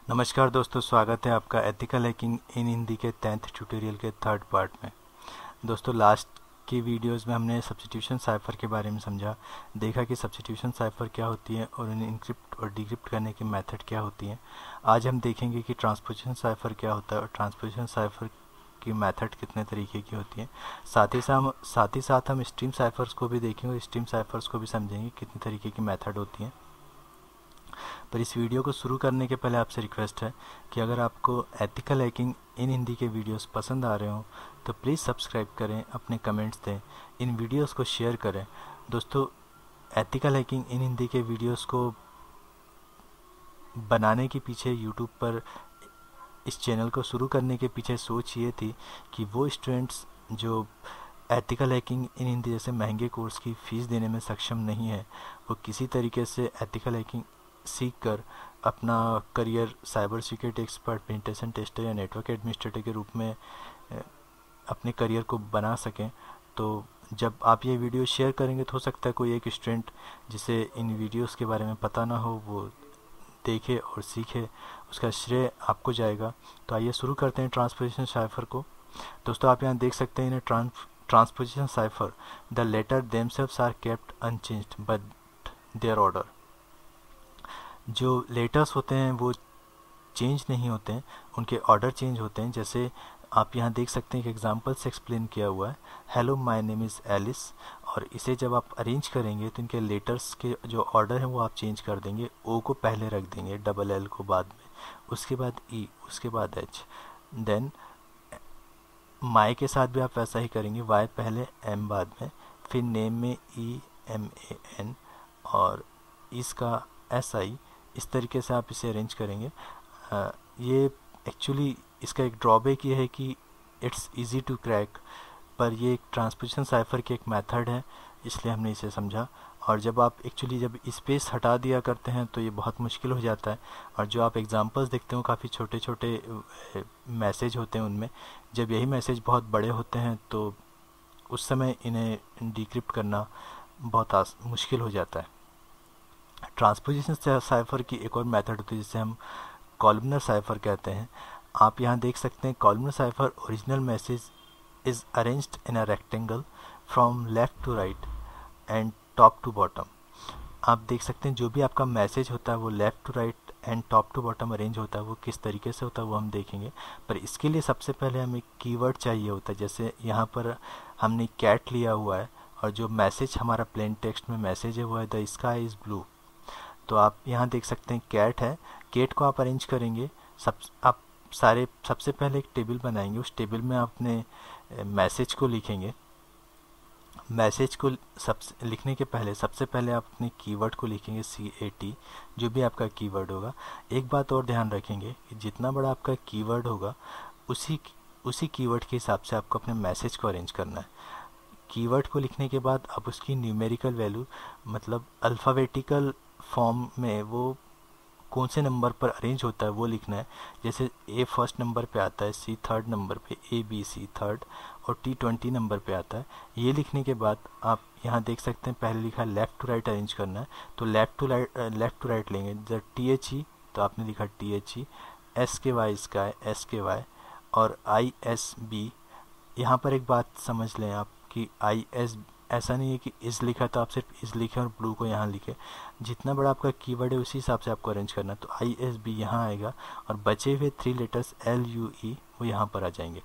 नमस्कार दोस्तों, स्वागत है आपका एथिकल हैकिंग इन हिंदी के 10th ट्यूटोरियल के थर्ड पार्ट में। दोस्तों, लास्ट की वीडियोस में हमने सब्स्टिट्यूशन साइफर के बारे में समझा, देखा कि सब्स्टिट्यूशन साइफर क्या होती है और उन्हें इनक्रिप्ट और डिक्रिप्ट करने की मेथड क्या होती हैं। आज हम देखेंगे कि ट्रांसपोजिशन साइफर क्या होता है और ट्रांसपोजिशन साइफर की मेथड कितने तरीके की होती हैं। साथ ही साथ हम स्ट्रीम साइफर्स को भी देखेंगे और स्ट्रीम साइफर्स को भी समझेंगे कितनी तरीके की मेथड होती हैं। पर इस वीडियो को शुरू करने के पहले आपसे रिक्वेस्ट है कि अगर आपको एथिकल हैकिंग इन हिंदी के वीडियोस पसंद आ रहे हो तो प्लीज़ सब्सक्राइब करें, अपने कमेंट्स दें, इन वीडियोस को शेयर करें। दोस्तों, एथिकल हैकिंग इन हिंदी के वीडियोस को बनाने के पीछे, यूट्यूब पर इस चैनल को शुरू करने के पीछे सोच ये थी कि वो स्टूडेंट्स जो एथिकल हैकिंग इन हिंदी जैसे महंगे कोर्स की फ़ीस देने में सक्षम नहीं है, वो किसी तरीके से एथिकल हैकिंग सीख कर अपना career cyber security expert, penetration tester या नेटवर्क एडमिनिस्ट्रेटर के रूप में अपने करियर को बना सकें। तो जब आप ये वीडियो शेयर करेंगे तो हो सकता है कोई एक स्टूडेंट जिसे इन वीडियोस के बारे में पता ना हो वो देखे और सीखे, उसका श्रेय आपको जाएगा। तो आइए शुरू करते हैं ट्रांसपोजिशन साइफर को। दोस्तों, आप यहाँ देख सकते हैं in transposition cipher the letter themselves are kept unchanged but their order. जो लेटर्स होते हैं वो चेंज नहीं होते हैं, उनके ऑर्डर चेंज होते हैं। जैसे आप यहाँ देख सकते हैं कि एग्जांपल से एक्सप्लेन किया हुआ है, hello my name is Alice, और इसे जब आप अरेंज करेंगे तो इनके लेटर्स के जो ऑर्डर है वो आप चेंज कर देंगे। ओ को पहले रख देंगे, डबल एल को बाद में, उसके बाद ई, उसके बाद एच। देन माय के साथ भी आप वैसा ही करेंगे, वाई पहले एम बाद में, फिर नेम में ई एम ए एन और इसका एस आई। इस तरीके से आप इसे अरेंज करेंगे। ये एक्चुअली इसका एक ड्रॉबैक ये है कि इट्स इजी टू क्रैक, पर ये एक ट्रांसपोजिशन साइफर की एक मेथड है, इसलिए हमने इसे समझा। और जब आप एक्चुअली जब स्पेस हटा दिया करते हैं तो ये बहुत मुश्किल हो जाता है। और जो आप एग्जांपल्स देखते हो काफ़ी छोटे छोटे मैसेज होते हैं, उनमें जब यही मैसेज बहुत बड़े होते हैं तो उस समय इन्हें डिक्रिप्ट करना बहुत मुश्किल हो जाता है। ट्रांसपोजिशन साइफर की एक और मेथड होती है जिसे हम कॉलमनर साइफर कहते हैं। आप यहाँ देख सकते हैं columnar cipher original message is arranged in a rectangle from left to right and top to bottom. आप देख सकते हैं जो भी आपका मैसेज होता है वो left to right and top to bottom arrange होता है। वो किस तरीके से होता है वो हम देखेंगे, पर इसके लिए सबसे पहले हमें कीवर्ड चाहिए होता है। जैसे यहाँ पर हमने कैट लिया हुआ है और जो मैसेज हमारा प्लेन टेक्स्ट में मैसेज है वो है द स्काई इज़ ब्लू। तो आप यहाँ देख सकते हैं कैट है, कैट को आप अरेंज करेंगे। आप सबसे पहले एक टेबल बनाएंगे, उस टेबल में आप अपने मैसेज को लिखेंगे। मैसेज को लिखने के पहले सबसे पहले आप अपने कीवर्ड को लिखेंगे, CAT, जो भी आपका कीवर्ड होगा। एक बात और ध्यान रखेंगे कि जितना बड़ा आपका कीवर्ड होगा उसी कीवर्ड के हिसाब से आपको अपने मैसेज को अरेंज करना है। कीवर्ड को लिखने के बाद आप उसकी न्यूमेरिकल वैल्यू, मतलब अल्फ़ाबेटिकल फॉर्म में वो कौन से नंबर पर अरेंज होता है वो लिखना है। जैसे A फर्स्ट नंबर पे आता है, C थर्ड नंबर पे, ABC थर्ड और T 20 नंबर पे आता है। ये लिखने के बाद आप यहाँ देख सकते हैं पहले लिखा है लेफ़्ट टू राइट अरेंज करना है, तो लेफ़्ट टू राइट लेंगे। जब THE तो आपने लिखा THE, SKY स्काई, SKY और ISB। यहाँ पर एक बात समझ लें आप कि IS ऐसा नहीं है कि इस लिखा तो आप सिर्फ इस लिखें और ब्लू को यहाँ लिखें। जितना बड़ा आपका कीवर्ड है उसी हिसाब से आपको अरेंज करना है। तो ISB यहाँ आएगा और बचे हुए 3 लेटर्स LUE वो यहाँ पर आ जाएंगे।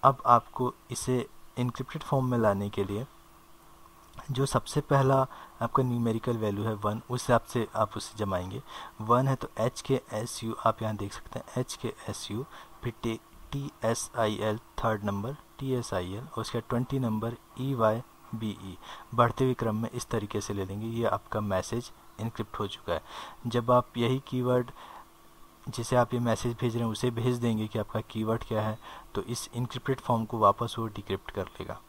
अब आपको इसे इनक्रिप्टेड फॉर्म में लाने के लिए जो सबसे पहला आपका न्यूमेरिकल वैल्यू है 1, उस हिसाब से आप उसे जमाएंगे। 1 है तो HKSU, आप यहाँ देख सकते हैं HKSU, फिर TSIL थर्ड नंबर, TSIL और उसका 20 नंबर EYBE, बढ़ते हुए क्रम में इस तरीके से ले लेंगे। ये आपका मैसेज इनक्रिप्ट हो चुका है। जब आप यही कीवर्ड जिसे आप ये मैसेज भेज रहे हैं उसे भेज देंगे कि आपका कीवर्ड क्या है, तो इस इनक्रिप्टेड फॉर्म को वापस वो डिक्रिप्ट कर लेगा।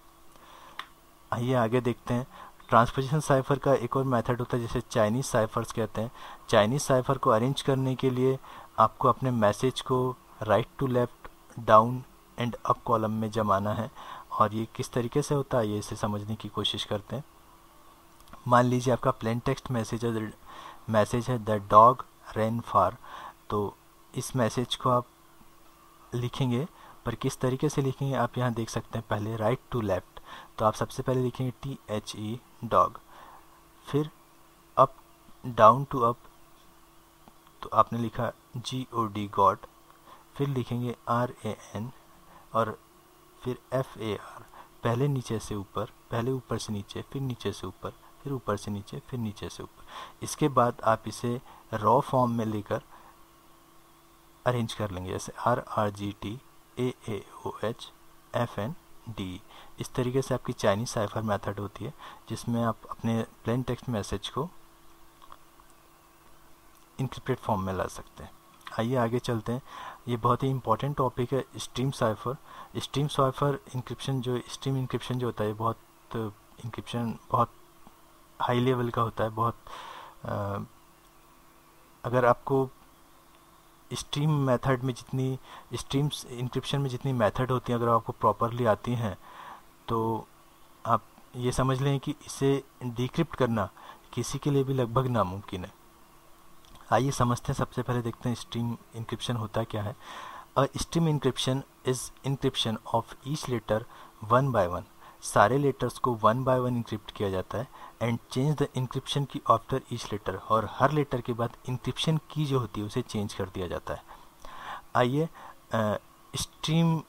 आइए आगे देखते हैं। ट्रांसपोजिशन साइफर का एक और मेथड होता है जिसे चाइनीज़ साइफर्स कहते हैं। चाइनीज़ साइफर को अरेंज करने के लिए आपको अपने मैसेज को right to left, down and up column में जमाना है। और ये किस तरीके से होता है ये इसे समझने की कोशिश करते हैं। मान लीजिए आपका प्लेन टेक्स्ट मैसेज है द डॉग रैन फार, तो इस मैसेज को आप लिखेंगे, पर किस तरीके से लिखेंगे आप यहाँ देख सकते हैं। पहले राइट टू लेफ्ट, तो आप सबसे पहले लिखेंगे THE डॉग, फिर अप डाउन टू अप, तो आपने लिखा GOD गॉड, फिर लिखेंगे RAN और फिर FAR, पहले नीचे से ऊपर, पहले ऊपर से नीचे, फिर नीचे से ऊपर, फिर ऊपर से नीचे, फिर नीचे से ऊपर। इसके बाद आप इसे रॉ फॉर्म में लेकर अरेंज कर लेंगे, जैसे RRGT AAOH FND। इस तरीके से आपकी चाइनीज साइफर मेथड होती है, जिसमें आप अपने प्लेन टेक्स्ट मैसेज को इनक्रिप्टेड फॉर्म में ला सकते हैं। आइए आगे चलते हैं। ये बहुत ही इंपॉर्टेंट टॉपिक है, stream cipher. Stream cipher encryption stream encryption जो होता है, बहुत इंक्रिप्शन बहुत हाई लेवल का होता है। अगर आपको स्ट्रीम मेथड में जितनी स्ट्रीम इंक्रिप्शन में जितनी मेथड होती हैं, अगर आपको प्रॉपरली आती हैं, तो आप ये समझ लें कि इसे डिक्रिप्ट करना किसी के लिए भी लगभग नामुमकिन है। आइए समझते हैं। सबसे पहले देखते हैं स्ट्रीम इंक्रिप्शन होता क्या है। A stream encryption is encryption of each letter one by one. सारे लेटर्स को वन बाय वन इंक्रिप्ट किया जाता है एंड चेंज द इंक्रिप्शन की आफ्टर ईच लेटर, और हर लेटर के बाद इंक्रिप्शन की जो होती है उसे चेंज कर दिया जाता है। आइए स्ट्रीम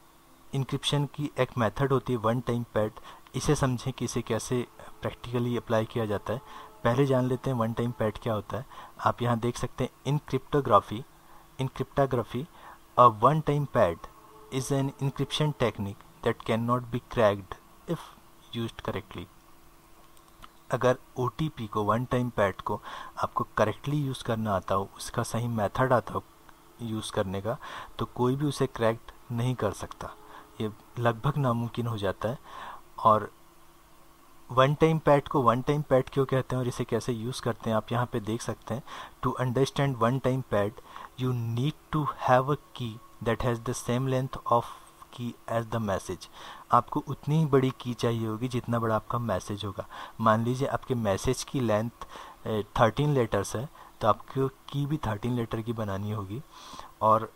इंक्रिप्शन की एक मेथड होती है वन टाइम पैड, इसे समझें कि इसे कैसे प्रैक्टिकली अप्लाई किया जाता है। पहले जान लेते हैं वन टाइम पैड क्या होता है। आप यहाँ देख सकते हैं in cryptography a one time pad is an encryption technique that can not be cracked if used correctly. अगर OTP को, वन टाइम पैड को आपको करेक्टली यूज़ करना आता हो, उसका सही मेथड आता हो यूज़ करने का, तो कोई भी उसे क्रैक्ड नहीं कर सकता। ये लगभग नामुमकिन हो जाता है। और वन टाइम पैड को वन टाइम पैड क्यों कहते हैं और इसे कैसे यूज़ करते हैं, आप यहाँ पे देख सकते हैं। To understand one time pad you need to have a key that has the same length of key as the message. आपको उतनी ही बड़ी की चाहिए होगी जितना बड़ा आपका मैसेज होगा। मान लीजिए आपके मैसेज की लेंथ 13 लेटर्स है, तो आपको की भी 13 लेटर की बनानी होगी। और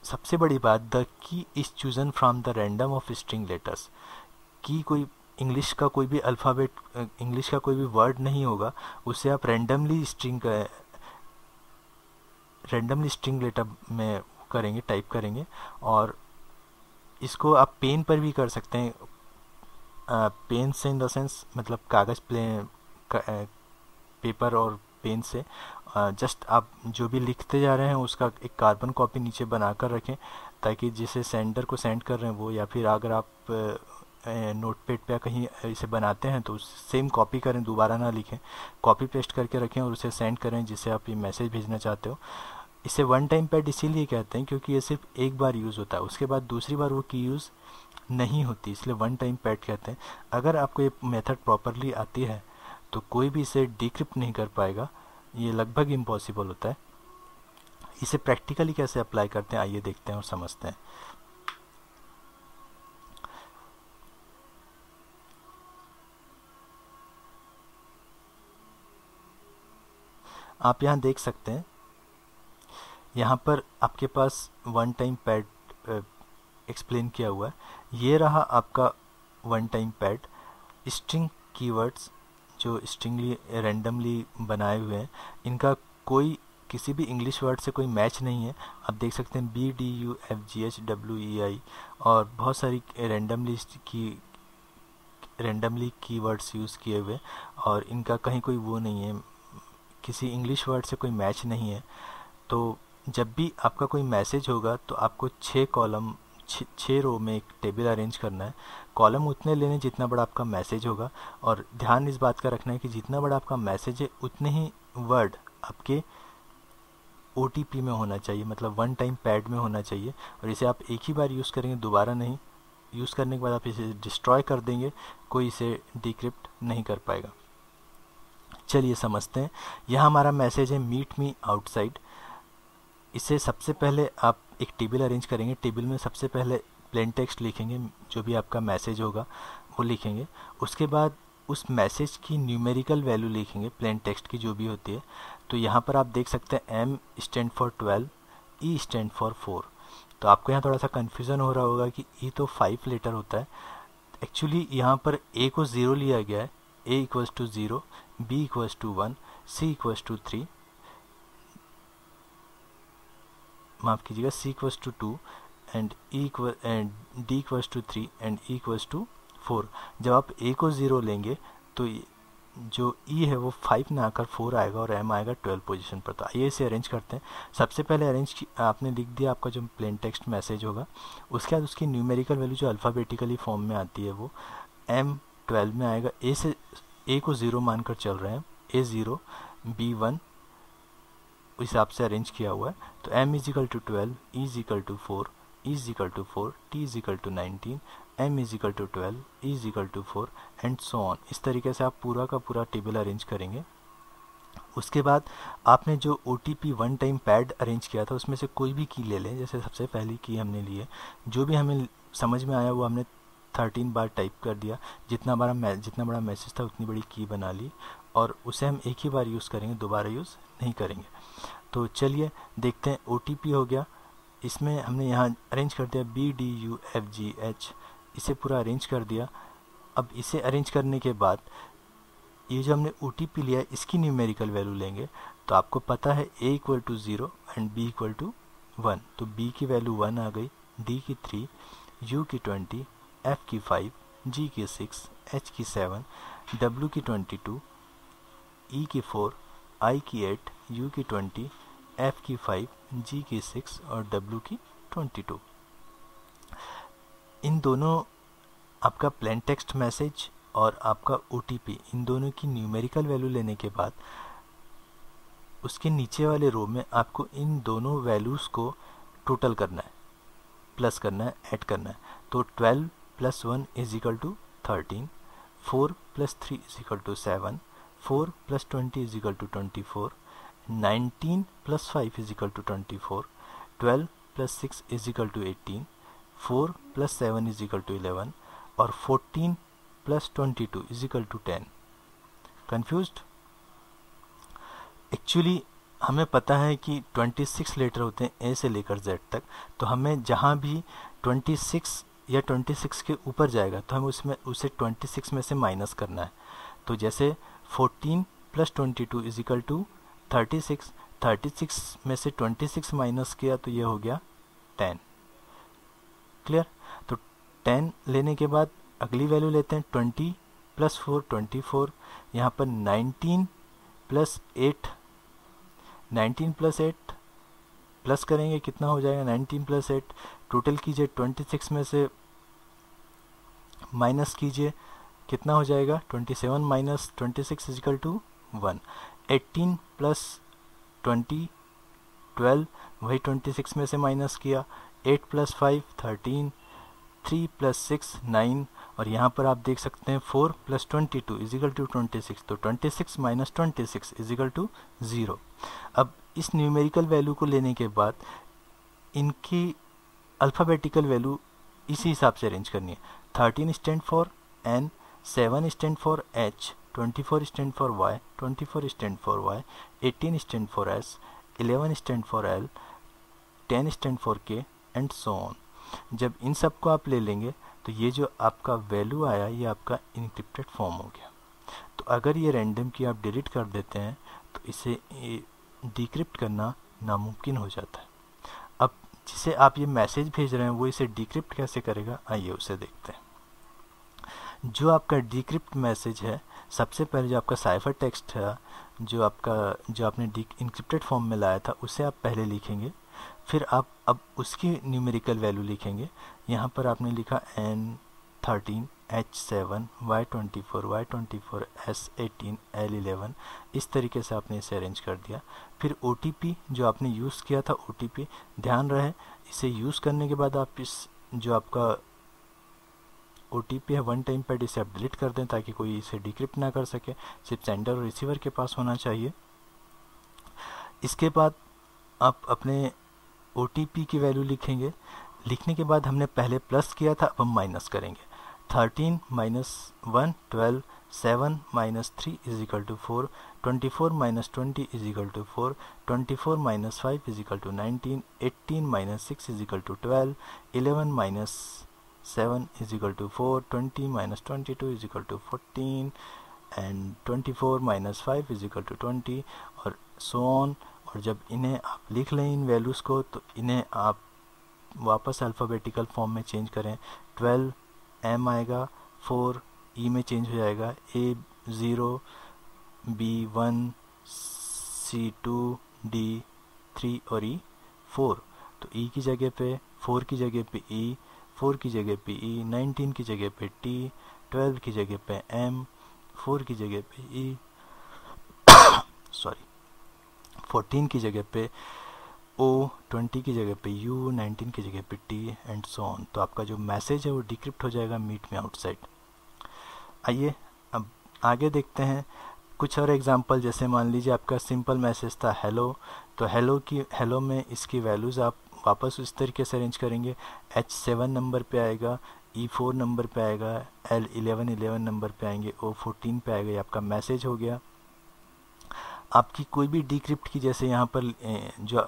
सबसे बड़ी बात, the key is chosen from the random of string letters. की कोई इंग्लिश का कोई भी अल्फ़ाबेट, इंग्लिश का कोई भी वर्ड नहीं होगा, उसे आप रैंडमली स्ट्रिंग लेटर में करेंगे, टाइप करेंगे। और इसको आप पेन पर भी कर सकते हैं। पेन से इन द सेंस मतलब कागज़ पेपर और पेन से जस्ट आप जो भी लिखते जा रहे हैं उसका एक कार्बन कॉपी नीचे बनाकर रखें, ताकि जिसे सेंडर को सेंड कर रहे हैं वो, या फिर अगर आप नोटपैड पे कहीं इसे बनाते हैं तो सेम कॉपी करें, दोबारा ना लिखें, कॉपी पेस्ट करके रखें और उसे सेंड करें जिसे आप ये मैसेज भेजना चाहते हो। इसे वन टाइम पैड इसीलिए कहते हैं क्योंकि ये सिर्फ एक बार यूज़ होता है, उसके बाद दूसरी बार वो की यूज़ नहीं होती, इसलिए वन टाइम पैड कहते हैं। अगर आपको ये मेथड प्रॉपरली आती है तो कोई भी इसे डिक्रिप्ट नहीं कर पाएगा, ये लगभग इम्पॉसिबल होता है। इसे प्रैक्टिकली कैसे अप्लाई करते हैं आइए देखते हैं और समझते हैं। आप यहाँ देख सकते हैं, यहाँ पर आपके पास वन टाइम पैड एक्सप्लेन किया हुआ है। ये रहा आपका one time pad. String keywords जो स्ट्रिंगली रैंडमली बनाए हुए हैं, इनका कोई किसी भी इंग्लिश वर्ड से कोई मैच नहीं है। आप देख सकते हैं BDUFGHWEI और बहुत सारी रैंडमली कीवर्ड्स यूज़ किए हुए, और इनका कहीं कोई वो नहीं है, किसी इंग्लिश वर्ड से कोई मैच नहीं है। तो जब भी आपका कोई मैसेज होगा तो आपको 6 रो में एक टेबल अरेंज करना है। कॉलम उतने लेने जितना बड़ा आपका मैसेज होगा, और ध्यान इस बात का रखना है कि जितना बड़ा आपका मैसेज है उतने ही वर्ड आपके OTP में होना चाहिए, मतलब वन टाइम पैड में होना चाहिए। और इसे आप एक ही बार यूज़ करेंगे, दोबारा नहीं। यूज़ करने के बाद आप इसे डिस्ट्रॉय कर देंगे, कोई इसे डिक्रिप्ट नहीं कर पाएगा। चलिए समझते हैं। यह हमारा मैसेज है मीट मी आउटसाइड। इसे सबसे पहले आप एक टेबल अरेंज करेंगे। टेबल में सबसे पहले प्लेन टेक्स्ट लिखेंगे, जो भी आपका मैसेज होगा वो लिखेंगे। उसके बाद उस मैसेज की न्यूमेरिकल वैल्यू लिखेंगे, प्लेन टेक्स्ट की जो भी होती है। तो यहाँ पर आप देख सकते हैं M stand for 12, E stand for 4। तो आपको यहाँ थोड़ा सा कन्फ्यूज़न हो रहा होगा कि E तो 5 लेटर होता है। एक्चुअली यहाँ पर A को 0 लिया गया है, A equals to 0, B equals to 1, C equals to 3, माफ़ कीजिएगा, C equals to 2 and D equals to 3 and E equals to 4। जब आप A को 0 लेंगे तो जो E है वो 5 में आकर 4 आएगा और M आएगा 12 पोजीशन पर। तो आइए इसे अरेंज करते हैं। सबसे पहले आपने लिख दिया आपका जो प्लेन टेक्स्ट मैसेज होगा, उसके बाद उसकी न्यूमेरिकल वैल्यू जो अल्फ़ाबेटिकली फॉर्म में आती है वो M 12 में आएगा। A को 0 मानकर चल रहे हैं, A 0, B 1 हिसाब से अरेंज किया हुआ है। तो M is equal to 12, E is equal to 4, E is equal to 4, T is equal to 19, M is equal to 12, E is equal to 4 and so on. इस तरीके से आप पूरा का पूरा टेबल अरेंज करेंगे। उसके बाद आपने जो OTP one time pad arrange किया था उसमें से कोई भी की ले लें। जैसे सबसे पहली की हमने ली है, जो भी हमें समझ में आया वो हमने 13 बार टाइप कर दिया। जितना बड़ा मैसेज था उतनी बड़ी की बना ली और उसे हम एक ही बार यूज़ करेंगे, दोबारा यूज़ नहीं करेंगे। तो चलिए देखते हैं। OTP हो गया, इसमें हमने यहाँ अरेंज कर दिया BDUFGH, इसे पूरा अरेंज कर दिया। अब इसे अरेंज करने के बाद ये जो हमने OTP लिया है इसकी न्यूमेरिकल वैल्यू लेंगे। तो आपको पता है A equal to 0 and B equal to 1, तो B की वैल्यू 1 आ गई, D की 3, U की 20, F की 5, G की 6, H की 7, W की 22, E की 4, I की 8, U की 20, F की 5, G की 6 और W की 22। इन दोनों आपका प्लेन टेक्स्ट मैसेज और आपका OTP, इन दोनों की न्यूमेरिकल वैल्यू लेने के बाद उसके नीचे वाले रो में आपको इन दोनों वैल्यूज़ को टोटल करना है, प्लस करना है, ऐड करना है। तो 12 + 1 is equal to 13, 4 + 3 is equal to 7, 4 + 20 is equal to 24, 19 + 5 is equal to 24, 12 + 6 is equal to 18, 4 + 7 is equal to 11 और 14 + 22 is equal to 10। Confused? Actually हमें पता है कि 26 लेटर होते हैं A से लेकर Z तक। तो हमें जहाँ भी 26 या 26 के ऊपर जाएगा तो हमें उसे 26 में से माइनस करना है। तो जैसे 14 + 22 इज इक्वल टू 36, 36 में से 26 माइनस किया तो ये हो गया 10। क्लियर? तो 10 लेने के बाद अगली वैल्यू लेते हैं 20 + 4 24, यहाँ पर 19 + 8, 19 + 8 प्लस करेंगे कितना हो जाएगा, 19 + 8 टोटल कीजिए, 26 में से माइनस कीजिए कितना हो जाएगा, 27 - 26 इज इक्वल टू 1। 18 + 20 12, वही 26 में से माइनस किया, 8 + 5 13, 3 + 6 9 और यहाँ पर आप देख सकते हैं 4 + 22 इज इक्वल टू 26। तो 26 - 26 इज इक्वल टू 0। अब इस न्यूमेरिकल वैल्यू को लेने के बाद इनकी अल्फ़ाबेटिकल वैल्यू इसी हिसाब से अरेंज करनी है। 13 stand for N, 7 stand for H, 24 stand for Y, 24 stand for Y, 18 stand for S, 11 stand for L, 10 stand for K and so on. जब इन सब को आप ले लेंगे तो ये जो आपका वैल्यू आया ये आपका इनक्रिप्टेड फॉर्म हो गया। तो अगर ये रैंडम की आप डिलीट कर देते हैं तो इसे डिक्रिप्ट करना नामुमकिन हो जाता है। अब जिसे आप ये मैसेज भेज रहे हैं वो इसे डिक्रिप्ट कैसे करेगा, आइए उसे देखते हैं। जो आपका डिक्रिप्ट मैसेज है, सबसे पहले जो आपका साइफर टेक्स्ट है जो आपने इनक्रिप्टेड फॉर्म में लाया था उसे आप पहले लिखेंगे, फिर आप अब उसकी न्यूमेरिकल वैल्यू लिखेंगे। यहाँ पर आपने लिखा N13 H7 Y24 Y24 S18 L11, इस तरीके से आपने इसे अरेंज कर दिया। फिर OTP जो आपने यूज़ किया था, OTP ध्यान रहे इसे यूज़ करने के बाद आप इस जो आपका OTP है वन टाइम पैड, इसे आप डिलीट कर दें ताकि कोई इसे डिक्रिप्ट ना कर सके, सिर्फ सेंडर और रिसीवर के पास होना चाहिए। इसके बाद आप अपने OTP की वैल्यू लिखेंगे। लिखने के बाद हमने पहले प्लस किया था, अब हम माइनस करेंगे। 13 - 1 12, 7 minus 3 is equal to 4, 24 minus 20 is equal to 4, 24 minus 5 is equal to 19, 18 minus 6 is equal to 12, 11 minus 7 is equal to 4, 20 minus 22 is equal to 14 and 24 minus 5 is equal to 20 और so on। और जब इन्हें आप लिख लें इन values को, तो इन्हें आप वापस अल्फ़ाबेटिकल फॉर्म में चेंज करें। 12 M आएगा, 4 E में चेंज हो जाएगा, A 0, B 1, C 2, D 3 और E 4। तो E की जगह पे 4 की जगह पे E, 4 की जगह पे E, 19 की जगह पे T, 12 की जगह पे M, 4 की जगह पे E, सॉरी 14 की जगह पे O, 20 की जगह पे U, 19 की जगह पे T एंड सो ऑन। तो आपका जो मैसेज है वो डिक्रिप्ट हो जाएगा मीट में आउटसाइड। आइए अब आगे देखते हैं कुछ और एग्जांपल। जैसे मान लीजिए आपका सिंपल मैसेज था हेलो, तो हेलो में इसकी वैल्यूज़ आप वापस उस तरीके से अरेंज करेंगे। H7 नंबर पे आएगा, E4 नंबर पे आएगा, L11 नंबर पे आएंगे, O14 पे आएगा। ये आपका मैसेज हो गया। आपकी कोई भी डिक्रिप्ट की, जैसे यहाँ पर जो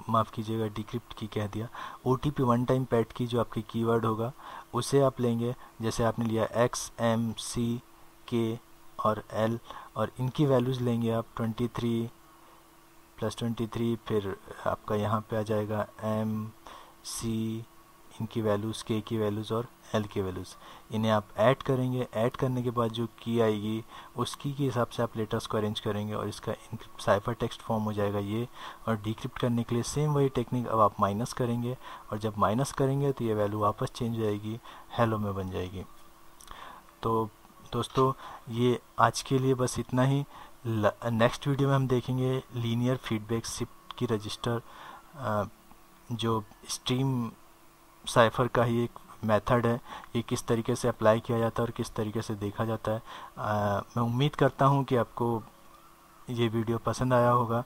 माफ़ कीजिएगा डिक्रिप्ट की कह दिया, OTP वन टाइम पैड की जो आपकी कीवर्ड होगा उसे आप लेंगे। जैसे आपने लिया X, M, C, K और L और इनकी वैल्यूज़ लेंगे आप 23 + 23, फिर आपका यहाँ पे आ जाएगा M, C, इनकी वैल्यूज़, K की वैल्यूज़ और L की वैल्यूज़। इन्हें आप ऐड करेंगे। ऐड करने के बाद जो की आएगी उस की के हिसाब से आप लेटर्स को अरेंज करेंगे और इसका साइफर टेक्स्ट फॉर्म हो जाएगा ये। और डिक्रिप्ट करने के लिए सेम वही टेक्निक, अब आप माइनस करेंगे और जब माइनस करेंगे तो ये वैल्यू वापस चेंज हो जाएगी, हेलो में बन जाएगी। तो दोस्तों ये आज के लिए बस इतना ही। नेक्स्ट वीडियो में हम देखेंगे लीनियर फीडबैक शिफ्ट की रजिस्टर, जो स्ट्रीम साइफर का ही एक मेथड है, ये किस तरीके से अप्लाई किया जाता है और किस तरीके से देखा जाता है। मैं उम्मीद करता हूँ कि आपको ये वीडियो पसंद आया होगा।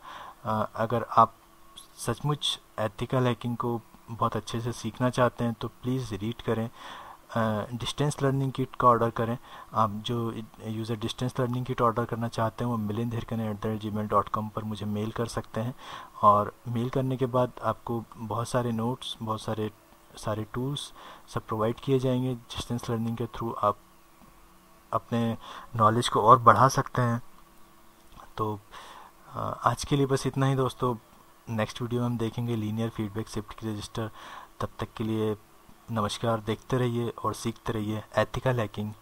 अगर आप सचमुच एथिकल हैकिंग को बहुत अच्छे से सीखना चाहते हैं तो प्लीज़ रीड करें, डिस्टेंस लर्निंग किट का ऑर्डर करें। आप जो user distance learning kit order करना चाहते हैं वो milind@gmail.com पर मुझे मेल कर सकते हैं। और मेल करने के बाद आपको बहुत सारे नोट्स, बहुत सारे टूल्स सब प्रोवाइड किए जाएंगे। डिस्टेंस लर्निंग के थ्रू आप अपने नॉलेज को और बढ़ा सकते हैं। तो आज के लिए बस इतना ही दोस्तों। नेक्स्ट वीडियो में हम देखेंगे लीनियर फीडबैक शिफ्ट की रजिस्टर। तब तक के लिए नमस्कार। देखते रहिए और सीखते रहिए एथिकल हैकिंग।